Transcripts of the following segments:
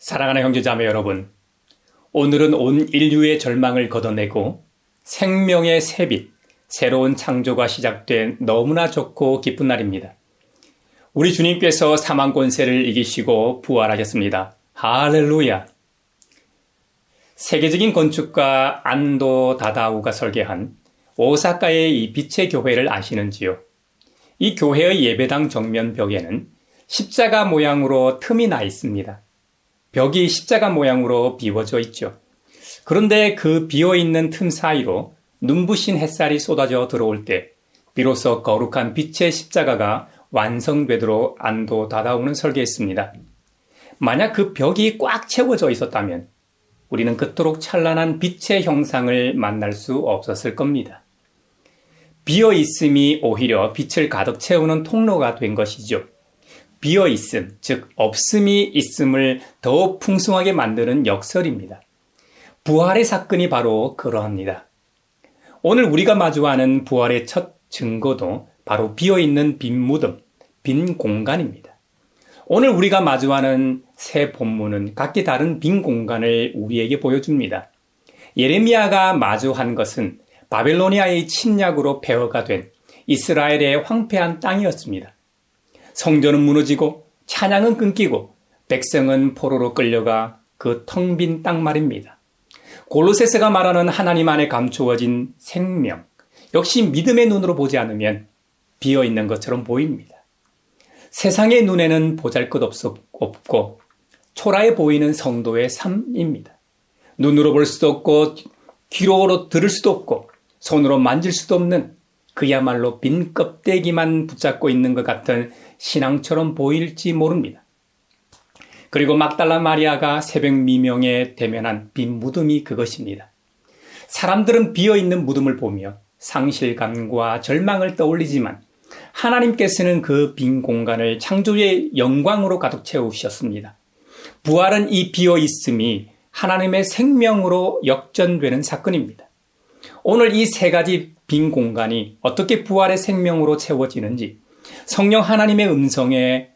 사랑하는 형제자매 여러분, 오늘은 온 인류의 절망을 걷어내고 생명의 새빛, 새로운 창조가 시작된 너무나 좋고 기쁜 날입니다. 우리 주님께서 사망 권세를 이기시고 부활하셨습니다. 할렐루야! 세계적인 건축가 안도 다다우가 설계한 오사카의 이 빛의 교회를 아시는지요? 이 교회의 예배당 정면 벽에는 십자가 모양으로 틈이 나 있습니다. 벽이 십자가 모양으로 비워져 있죠. 그런데 그 비어있는 틈 사이로 눈부신 햇살이 쏟아져 들어올 때 비로소 거룩한 빛의 십자가가 완성되도록 안도 다다우는 설계했습니다. 만약 그 벽이 꽉 채워져 있었다면 우리는 그토록 찬란한 빛의 형상을 만날 수 없었을 겁니다. 비어있음이 오히려 빛을 가득 채우는 통로가 된 것이죠. 비어있음, 즉 없음이 있음을 더욱 풍성하게 만드는 역설입니다. 부활의 사건이 바로 그러합니다. 오늘 우리가 마주하는 부활의 첫 증거도 바로 비어있는 빈 무덤, 빈 공간입니다. 오늘 우리가 마주하는 새 본문은 각기 다른 빈 공간을 우리에게 보여줍니다. 예레미야가 마주한 것은 바벨로니아의 침략으로 폐허가 된 이스라엘의 황폐한 땅이었습니다. 성전은 무너지고 찬양은 끊기고 백성은 포로로 끌려가 그 텅 빈 땅 말입니다. 골로새서가 말하는 하나님 안에 감추어진 생명, 역시 믿음의 눈으로 보지 않으면 비어있는 것처럼 보입니다. 세상의 눈에는 보잘것없고 초라해 보이는 성도의 삶입니다. 눈으로 볼 수도 없고 귀로 들을 수도 없고 손으로 만질 수도 없는 그야말로 빈 껍데기만 붙잡고 있는 것 같은 신앙처럼 보일지 모릅니다. 그리고 막달라 마리아가 새벽 미명에 대면한 빈 무덤이 그것입니다. 사람들은 비어있는 무덤을 보며 상실감과 절망을 떠올리지만 하나님께서는 그 빈 공간을 창조의 영광으로 가득 채우셨습니다. 부활은 이 비어있음이 하나님의 생명으로 역전되는 사건입니다. 오늘 이 세 가지 빈 공간이 어떻게 부활의 생명으로 채워지는지 성령 하나님의 음성에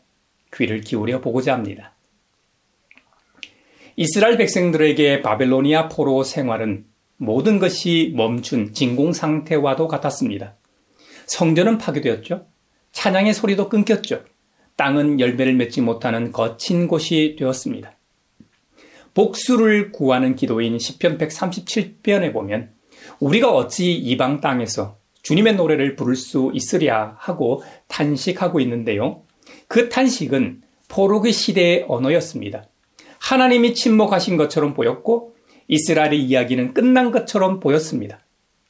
귀를 기울여 보고자 합니다. 이스라엘 백성들에게 바벨로니아 포로 생활은 모든 것이 멈춘 진공 상태와도 같았습니다. 성전은 파괴되었죠. 찬양의 소리도 끊겼죠. 땅은 열매를 맺지 못하는 거친 곳이 되었습니다. 복수를 구하는 기도인 시편 137편에 보면 우리가 어찌 이방 땅에서 주님의 노래를 부를 수 있으랴 하고 탄식하고 있는데요. 그 탄식은 포로기 시대의 언어였습니다. 하나님이 침묵하신 것처럼 보였고 이스라엘의 이야기는 끝난 것처럼 보였습니다.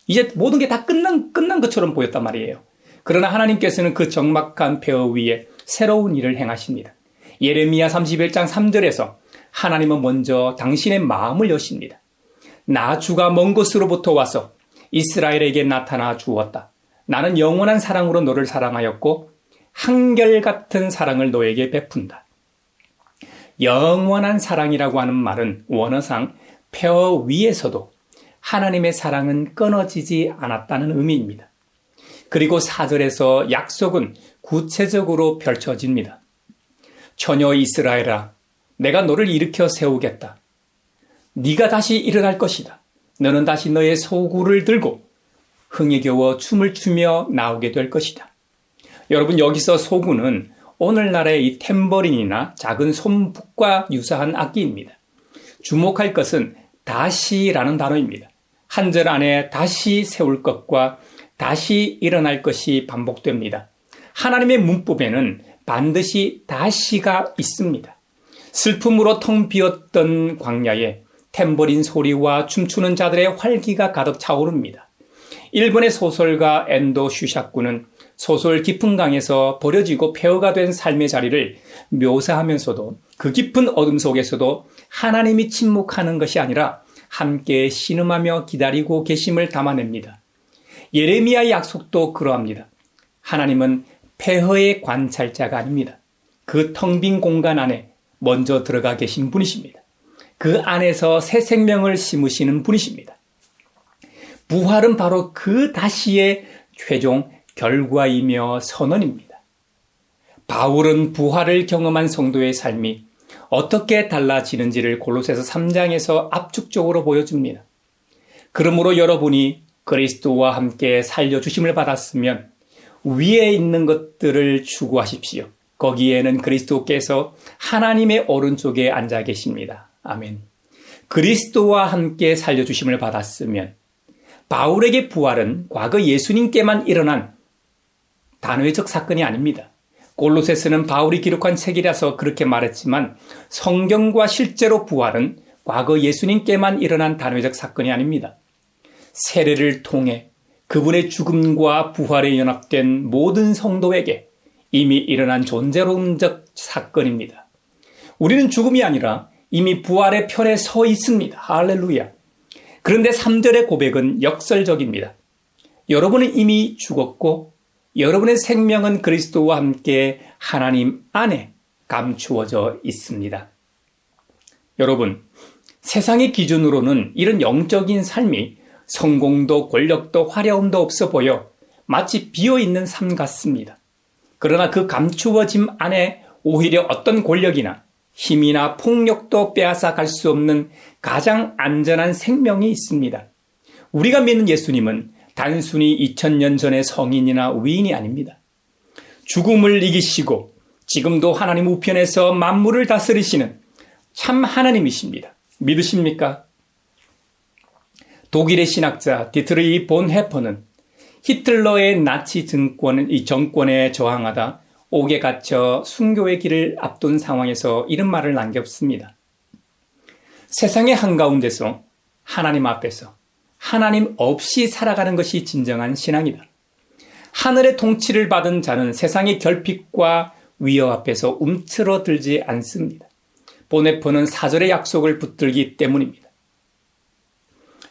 이제 모든 게 다 끝난 것처럼 보였단 말이에요. 그러나 하나님께서는 그 적막한 폐허 위에 새로운 일을 행하십니다. 예레미야 31장 3절에서 하나님은 먼저 당신의 마음을 여십니다. 나 주가 먼 곳으로부터 와서 이스라엘에게 나타나 주었다. 나는 영원한 사랑으로 너를 사랑하였고 한결같은 사랑을 너에게 베푼다. 영원한 사랑이라고 하는 말은 원어상 폐허 위에서도 하나님의 사랑은 끊어지지 않았다는 의미입니다. 그리고 4절에서 약속은 구체적으로 펼쳐집니다. 처녀 이스라엘아, 내가 너를 일으켜 세우겠다. 네가 다시 일어날 것이다. 너는 다시 너의 소구를 들고 흥에 겨워 춤을 추며 나오게 될 것이다. 여러분, 여기서 소구는 오늘날의 이 탬버린이나 작은 솜북과 유사한 악기입니다. 주목할 것은 다시라는 단어입니다. 한 절 안에 다시 세울 것과 다시 일어날 것이 반복됩니다. 하나님의 문법에는 반드시 다시가 있습니다. 슬픔으로 텅 비었던 광야에 탬버린 소리와 춤추는 자들의 활기가 가득 차오릅니다. 일본의 소설가 엔도 슈샤쿠는 소설 깊은 강에서 버려지고 폐허가 된 삶의 자리를 묘사하면서도 그 깊은 어둠 속에서도 하나님이 침묵하는 것이 아니라 함께 신음하며 기다리고 계심을 담아냅니다. 예레미야의 약속도 그러합니다. 하나님은 폐허의 관찰자가 아닙니다. 그 텅 빈 공간 안에 먼저 들어가 계신 분이십니다. 그 안에서 새 생명을 심으시는 분이십니다. 부활은 바로 그 다시의 최종 결과이며 선언입니다. 바울은 부활을 경험한 성도의 삶이 어떻게 달라지는지를 골로새서 3장에서 압축적으로 보여줍니다. 그러므로 여러분이 그리스도와 함께 살려주심을 받았으면 위에 있는 것들을 추구하십시오. 거기에는 그리스도께서 하나님의 오른쪽에 앉아 계십니다. 아멘. 그리스도와 함께 살려주심을 받았으면 바울에게 부활은 과거 예수님께만 일어난 단회적 사건이 아닙니다. 골로새서는 바울이 기록한 책이라서 그렇게 말했지만 성경과 실제로 부활은 과거 예수님께만 일어난 단회적 사건이 아닙니다. 세례를 통해 그분의 죽음과 부활에 연합된 모든 성도에게 이미 일어난 존재론적 사건입니다. 우리는 죽음이 아니라 이미 부활의 편에 서 있습니다. 할렐루야. 그런데 3절의 고백은 역설적입니다. 여러분은 이미 죽었고 여러분의 생명은 그리스도와 함께 하나님 안에 감추어져 있습니다. 여러분, 세상의 기준으로는 이런 영적인 삶이 성공도 권력도 화려함도 없어 보여 마치 비어있는 삶 같습니다. 그러나 그 감추어짐 안에 오히려 어떤 권력이나 힘이나 폭력도 빼앗아 갈 수 없는 가장 안전한 생명이 있습니다. 우리가 믿는 예수님은 단순히 2000년 전의 성인이나 위인이 아닙니다. 죽음을 이기시고 지금도 하나님 우편에서 만물을 다스리시는 참 하나님이십니다. 믿으십니까? 독일의 신학자 디트리히 본 해퍼는 히틀러의 나치 정권에 저항하다 옥에 갇혀 순교의 길을 앞둔 상황에서 이런 말을 남겼습니다. 세상의 한가운데서 하나님 앞에서 하나님 없이 살아가는 것이 진정한 신앙이다. 하늘의 통치를 받은 자는 세상의 결핍과 위협 앞에서 움츠러들지 않습니다. 보네포는 사절의 약속을 붙들기 때문입니다.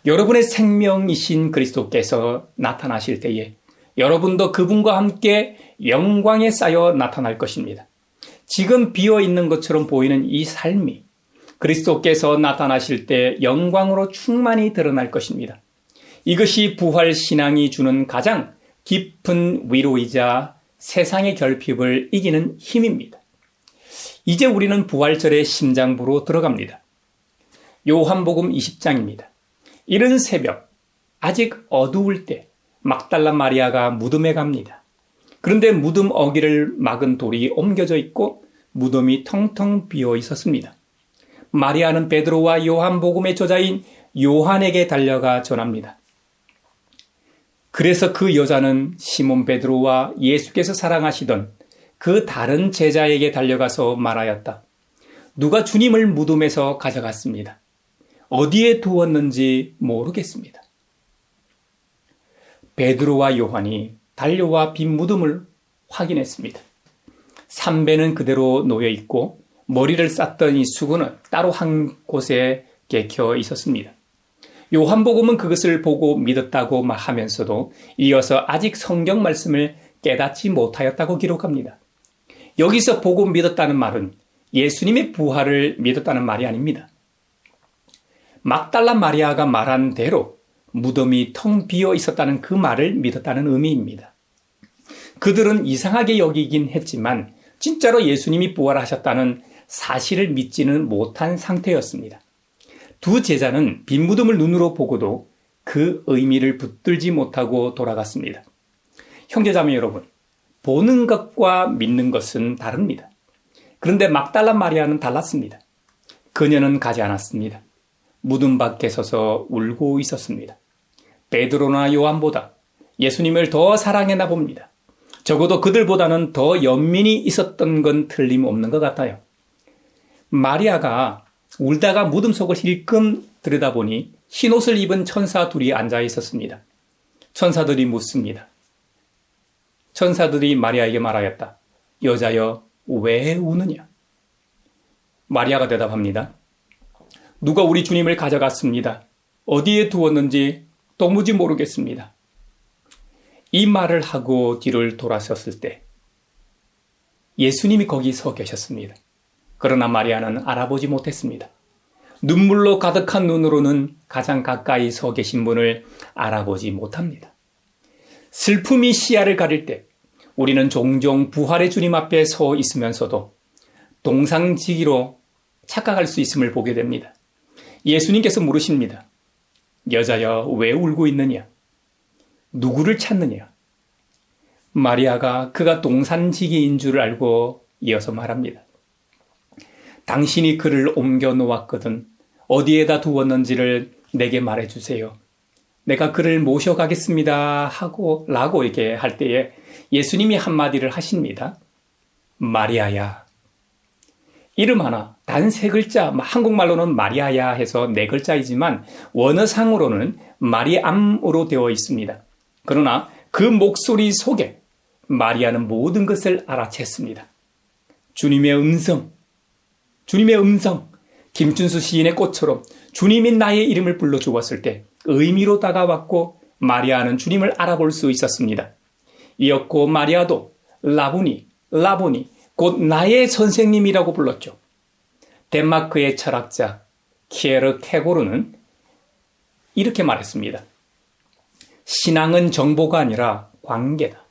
여러분의 생명이신 그리스도께서 나타나실 때에 여러분도 그분과 함께 영광에 쌓여 나타날 것입니다. 지금 비어있는 것처럼 보이는 이 삶이 그리스도께서 나타나실 때 영광으로 충만히 드러날 것입니다. 이것이 부활 신앙이 주는 가장 깊은 위로이자 세상의 결핍을 이기는 힘입니다. 이제 우리는 부활절의 심장부로 들어갑니다. 요한복음 20장입니다. 이른 새벽, 아직 어두울 때 막달라 마리아가 무덤에 갑니다. 그런데 무덤 어귀를 막은 돌이 옮겨져 있고 무덤이 텅텅 비어 있었습니다. 마리아는 베드로와 요한복음의 저자인 요한에게 달려가 전합니다. 그래서 그 여자는 시몬 베드로와 예수께서 사랑하시던 그 다른 제자에게 달려가서 말하였다. 누가 주님을 무덤에서 가져갔습니다. 어디에 두었는지 모르겠습니다. 베드로와 요한이 달려와 빈 무덤을 확인했습니다. 삼배는 그대로 놓여 있고 머리를 쌌던 이 수건은 따로 한 곳에 개켜 있었습니다. 요한복음은 그것을 보고 믿었다고 하면서도 이어서 아직 성경 말씀을 깨닫지 못하였다고 기록합니다. 여기서 보고 믿었다는 말은 예수님의 부활을 믿었다는 말이 아닙니다. 막달라 마리아가 말한 대로 무덤이 텅 비어 있었다는 그 말을 믿었다는 의미입니다. 그들은 이상하게 여기긴 했지만 진짜로 예수님이 부활하셨다는 사실을 믿지는 못한 상태였습니다. 두 제자는 빈 무덤을 눈으로 보고도 그 의미를 붙들지 못하고 돌아갔습니다. 형제자매 여러분, 보는 것과 믿는 것은 다릅니다. 그런데 막달라 마리아는 달랐습니다. 그녀는 가지 않았습니다. 무덤 밖에 서서 울고 있었습니다. 베드로나 요한보다 예수님을 더 사랑했나 봅니다. 적어도 그들보다는 더 연민이 있었던 건 틀림없는 것 같아요. 마리아가 울다가 무덤 속을 힐끔 들여다보니 흰옷을 입은 천사 둘이 앉아 있었습니다. 천사들이 묻습니다. 천사들이 마리아에게 말하였다. 여자여, 왜 우느냐? 마리아가 대답합니다. 누가 우리 주님을 가져갔습니다. 어디에 두었는지 도무지 모르겠습니다. 이 말을 하고 뒤를 돌아섰을 때 예수님이 거기 서 계셨습니다. 그러나 마리아는 알아보지 못했습니다. 눈물로 가득한 눈으로는 가장 가까이 서 계신 분을 알아보지 못합니다. 슬픔이 시야를 가릴 때 우리는 종종 부활의 주님 앞에 서 있으면서도 동상지기로 착각할 수 있음을 보게 됩니다. 예수님께서 물으십니다. 여자여, 왜 울고 있느냐? 누구를 찾느냐? 마리아가 그가 동산지기인 줄 알고 이어서 말합니다. 당신이 그를 옮겨 놓았거든 어디에다 두었는지를 내게 말해주세요. 내가 그를 모셔가겠습니다 라고 이렇게 할 때에 예수님이 한마디를 하십니다. 마리아야. 이름 하나, 단 3글자, 한국말로는 마리아야 해서 4글자이지만 원어상으로는 마리암으로 되어 있습니다. 그러나 그 목소리 속에 마리아는 모든 것을 알아챘습니다. 주님의 음성, 김춘수 시인의 꽃처럼 주님이 나의 이름을 불러주었을 때 의미로 다가왔고 마리아는 주님을 알아볼 수 있었습니다. 이었고 마리아도 라보니, 곧 나의 선생님이라고 불렀죠. 덴마크의 철학자 키에르 케고르는 이렇게 말했습니다. 신앙은 정보가 아니라 관계다.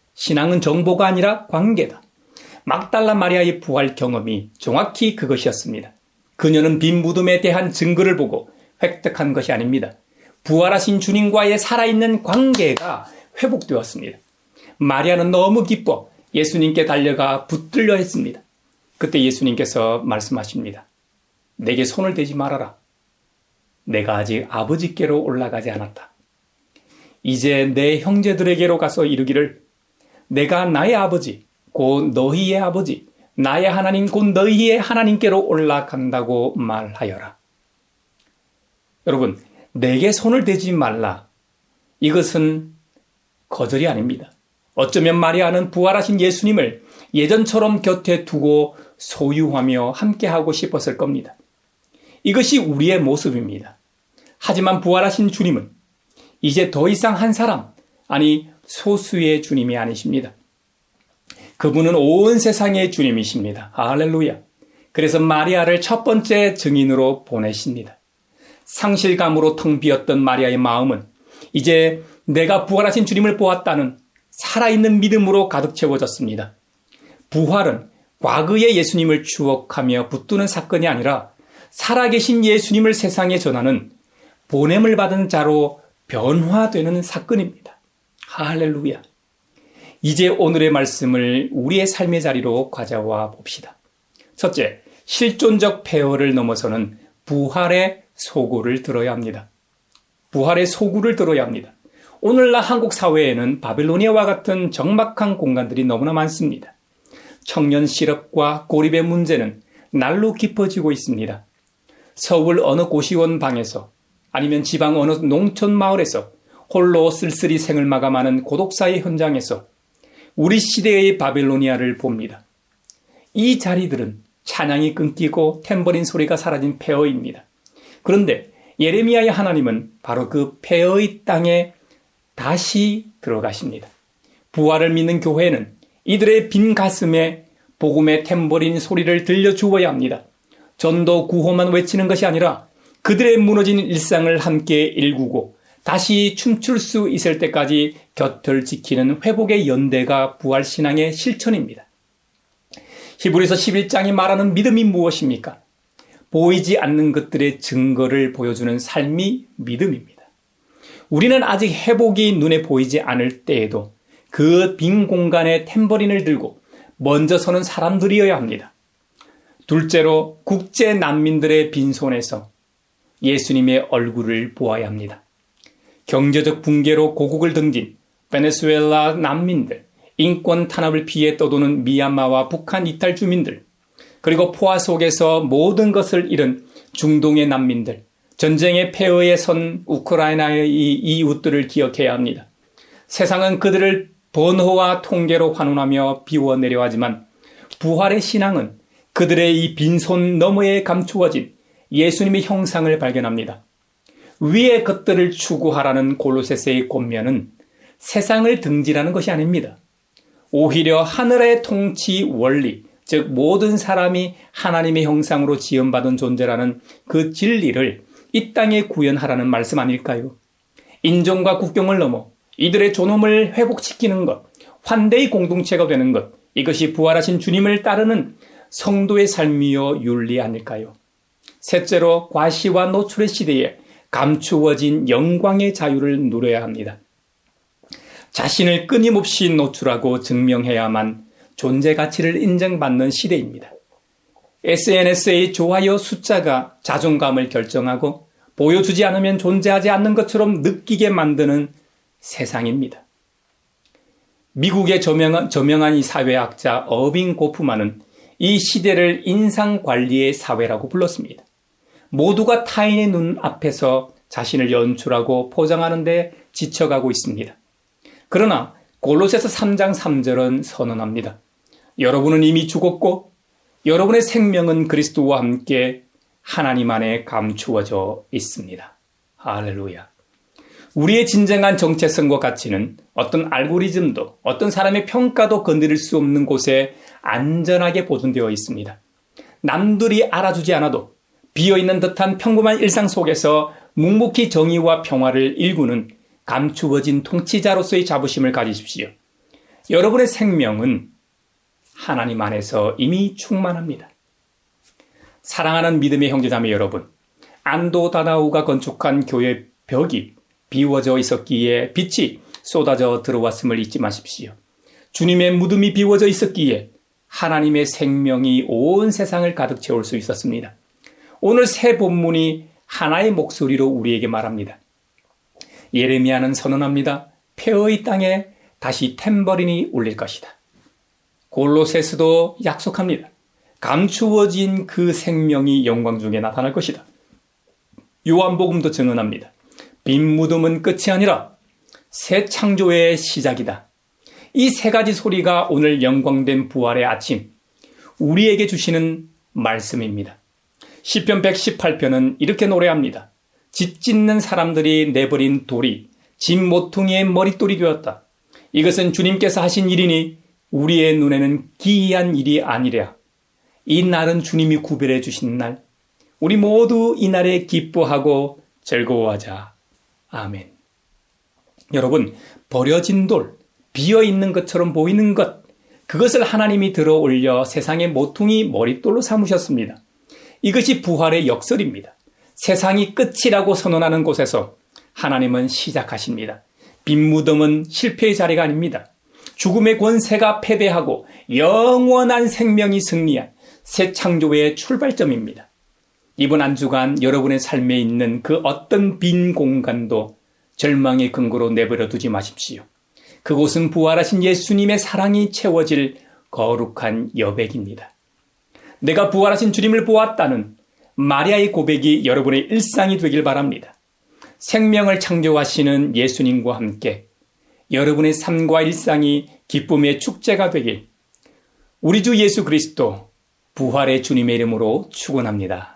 막달라 마리아의 부활 경험이 정확히 그것이었습니다. 그녀는 빈 무덤에 대한 증거를 보고 획득한 것이 아닙니다. 부활하신 주님과의 살아있는 관계가 회복되었습니다. 마리아는 너무 기뻐 예수님께 달려가 붙들려 했습니다. 그때 예수님께서 말씀하십니다. 내게 손을 대지 말아라. 내가 아직 아버지께로 올라가지 않았다. 이제 내 형제들에게로 가서 이르기를 내가 나의 아버지, 곧 너희의 아버지, 나의 하나님, 곧 너희의 하나님께로 올라간다고 말하여라. 여러분, 내게 손을 대지 말라. 이것은 거절이 아닙니다. 어쩌면 마리아는 부활하신 예수님을 예전처럼 곁에 두고 소유하며 함께하고 싶었을 겁니다. 이것이 우리의 모습입니다. 하지만 부활하신 주님은 이제 더 이상 한 사람, 아니 소수의 주님이 아니십니다. 그분은 온 세상의 주님이십니다. 할렐루야. 그래서 마리아를 첫 번째 증인으로 보내십니다. 상실감으로 텅 비었던 마리아의 마음은 이제 내가 부활하신 주님을 보았다는 살아있는 믿음으로 가득 채워졌습니다. 부활은 과거의 예수님을 추억하며 붙드는 사건이 아니라 살아계신 예수님을 세상에 전하는 보냄을 받은 자로 변화되는 사건입니다. 할렐루야. 이제 오늘의 말씀을 우리의 삶의 자리로 가져와 봅시다. 첫째, 실존적 폐허를 넘어서는 부활의 소구를 들어야 합니다. 부활의 소구를 들어야 합니다. 오늘날 한국 사회에는 바빌로니아와 같은 적막한 공간들이 너무나 많습니다. 청년 실업과 고립의 문제는 날로 깊어지고 있습니다. 서울 어느 고시원 방에서 아니면 지방 어느 농촌 마을에서 홀로 쓸쓸히 생을 마감하는 고독사의 현장에서 우리 시대의 바빌로니아를 봅니다. 이 자리들은 찬양이 끊기고 탬버린 소리가 사라진 폐허입니다. 그런데 예레미야의 하나님은 바로 그 폐허의 땅에 다시 들어가십니다. 부활을 믿는 교회는 이들의 빈 가슴에 복음의 탬버린 소리를 들려주어야 합니다. 전도 구호만 외치는 것이 아니라 그들의 무너진 일상을 함께 일구고 다시 춤출 수 있을 때까지 곁을 지키는 회복의 연대가 부활신앙의 실천입니다. 히브리서 11장이 말하는 믿음이 무엇입니까? 보이지 않는 것들의 증거를 보여주는 삶이 믿음입니다. 우리는 아직 회복이 눈에 보이지 않을 때에도 그 빈 공간에 탬버린을 들고 먼저 서는 사람들이어야 합니다. 둘째로 국제 난민들의 빈손에서 예수님의 얼굴을 보아야 합니다. 경제적 붕괴로 고국을 등진 베네수엘라 난민들, 인권 탄압을 피해 떠도는 미얀마와 북한 이탈 주민들, 그리고 포화 속에서 모든 것을 잃은 중동의 난민들, 전쟁의 폐허에 선 우크라이나의 이 이웃들을 기억해야 합니다. 세상은 그들을 번호와 통계로 환원하며 비워내려 하지만 부활의 신앙은 그들의 이 빈손 너머에 감추어진 예수님의 형상을 발견합니다. 위의 것들을 추구하라는 골로새서의 권면은 세상을 등지라는 것이 아닙니다. 오히려 하늘의 통치 원리, 즉 모든 사람이 하나님의 형상으로 지음받은 존재라는 그 진리를 이 땅에 구현하라는 말씀 아닐까요? 인종과 국경을 넘어 이들의 존엄을 회복시키는 것, 환대의 공동체가 되는 것, 이것이 부활하신 주님을 따르는 성도의 삶이요 윤리 아닐까요? 셋째로 과시와 노출의 시대에 감추어진 영광의 자유를 누려야 합니다. 자신을 끊임없이 노출하고 증명해야만 존재 가치를 인정받는 시대입니다. SNS의 좋아요 숫자가 자존감을 결정하고 보여주지 않으면 존재하지 않는 것처럼 느끼게 만드는 세상입니다. 미국의 저명한 이 사회학자 어빙 고프만은 이 시대를 인상관리의 사회라고 불렀습니다. 모두가 타인의 눈 앞에서 자신을 연출하고 포장하는 데 지쳐가고 있습니다. 그러나 골로새서 3장 3절은 선언합니다. 여러분은 이미 죽었고 여러분의 생명은 그리스도와 함께 하나님 안에 감추어져 있습니다. 할렐루야. 우리의 진정한 정체성과 가치는 어떤 알고리즘도 어떤 사람의 평가도 건드릴 수 없는 곳에 안전하게 보존되어 있습니다. 남들이 알아주지 않아도 비어있는 듯한 평범한 일상 속에서 묵묵히 정의와 평화를 일구는 감추어진 통치자로서의 자부심을 가지십시오. 여러분의 생명은 하나님 안에서 이미 충만합니다. 사랑하는 믿음의 형제자매 여러분, 안도 다나우가 건축한 교회 벽이 비워져 있었기에 빛이 쏟아져 들어왔음을 잊지 마십시오. 주님의 무덤이 비워져 있었기에 하나님의 생명이 온 세상을 가득 채울 수 있었습니다. 오늘 새 본문이 하나의 목소리로 우리에게 말합니다. 예레미야는 선언합니다. 폐허의 땅에 다시 탬버린이 울릴 것이다. 골로새서도 약속합니다. 감추어진 그 생명이 영광 중에 나타날 것이다. 요한복음도 증언합니다. 빈 무덤은 끝이 아니라 새 창조의 시작이다. 이 세 가지 소리가 오늘 영광된 부활의 아침 우리에게 주시는 말씀입니다. 시편 118편은 이렇게 노래합니다. 집 짓는 사람들이 내버린 돌이 집 모퉁이의 머릿돌이 되었다. 이것은 주님께서 하신 일이니 우리의 눈에는 기이한 일이 아니랴. 이 날은 주님이 구별해 주신 날. 우리 모두 이 날에 기뻐하고 즐거워하자. 아멘. 여러분, 버려진 돌, 비어있는 것처럼 보이는 것, 그것을 하나님이 들어 올려 세상의 모퉁이 머릿돌로 삼으셨습니다. 이것이 부활의 역설입니다. 세상이 끝이라고 선언하는 곳에서 하나님은 시작하십니다. 빈 무덤은 실패의 자리가 아닙니다. 죽음의 권세가 패배하고 영원한 생명이 승리한 새 창조의 출발점입니다. 이번 한 주간 여러분의 삶에 있는 그 어떤 빈 공간도 절망의 근거로 내버려 두지 마십시오. 그곳은 부활하신 예수님의 사랑이 채워질 거룩한 여백입니다. 내가 부활하신 주님을 보았다는 마리아의 고백이 여러분의 일상이 되길 바랍니다. 생명을 창조하시는 예수님과 함께 여러분의 삶과 일상이 기쁨의 축제가 되길 우리 주 예수 그리스도 부활의 주님의 이름으로 축원합니다.